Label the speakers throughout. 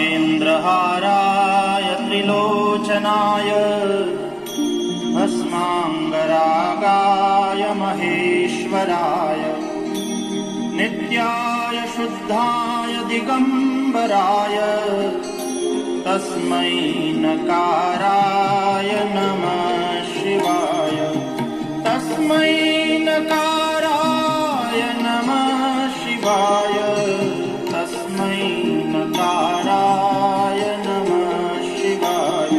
Speaker 1: नागेन्द्रहाराय त्रिलोचनाय भस्माङ्गरागाय महेश्वराय नित्याय शुद्धाय दिगम्बराय तस्मै नकाराय नमः शिवाय। तस्मै नकाराय नमः शिवाय। तस्मै नकाराय नमः शिवाय।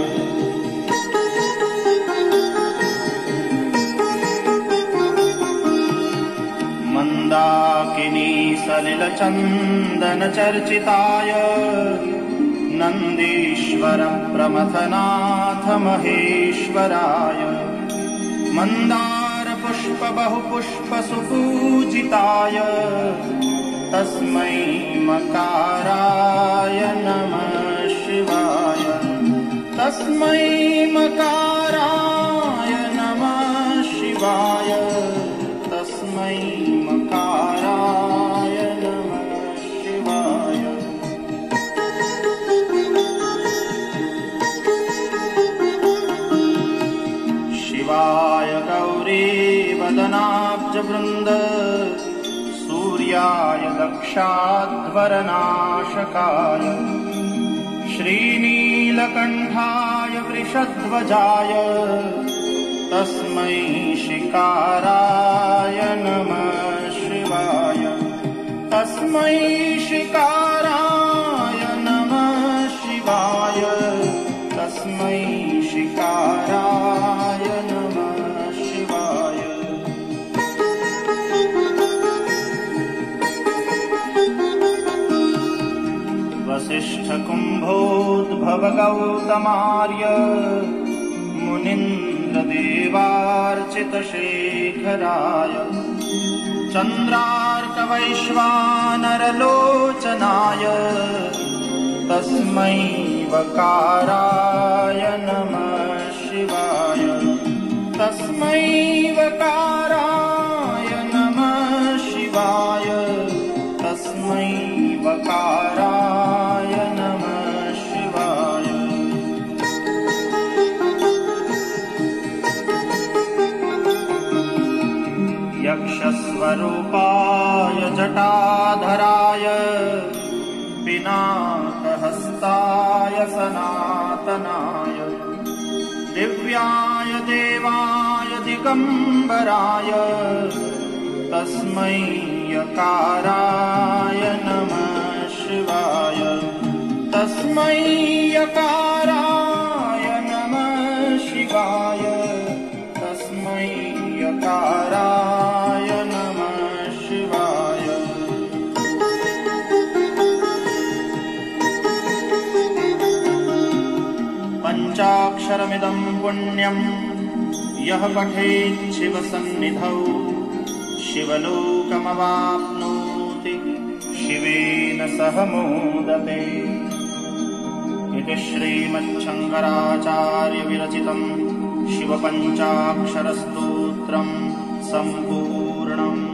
Speaker 1: मन्दाकिनी सलिलचन्दनचर्चिताय नन्दीश्वर प्रमथनाथ महेश्वराय मन्दार पुष्प बहुपुष्प सुपूजिताय तस्मै मकाराय नमः शिवाय। तस्मै मकाराय नमः शिवाय। तस्मै मकाराय नमः शिवाय। शिवाय गौरीवदनाब्जवृन्द सूर्याय दक्षाध्वरनाशकाय श्रीनीलकण्ठाय वृषध्वजाय तस्मै शिकाराय नमः शिवाय। तस्मै शिकाराय नमः शिवाय। तस्मै शिकाराय नमः शिवाय। वसिष्ठकुम्भोद्भवगौतमार्य मुनीन्द्रदेवार्चितशेखराय चन्द्रार्कवैश्वानरलोचनाय तस्मै वकाराय नमः शिवाय। तस्मै वकाराय नमः शिवाय। तस्मै वकाराय नमः शिवाय। यक्षस्वरूपाय जटाधराय पिनाकहस्ताय सनातनाय दिव्याय देवाय दिगम्बराय तस्मै यकाराय नमः शिवाय। तस्मै यकाराय नमः शिवाय। तस्मै यकाराय नमः शिवाय। पञ्चाक्षरमिदं पुण्यं यः पठेत् शिवसन्निधौ शिवलोकमवाप्नोति शिवेन सह मोदते। इति श्रीमच्छङ्कराचार्यविरचितं शिवपञ्चाक्षरस्तोत्रं सम्पूर्णम्।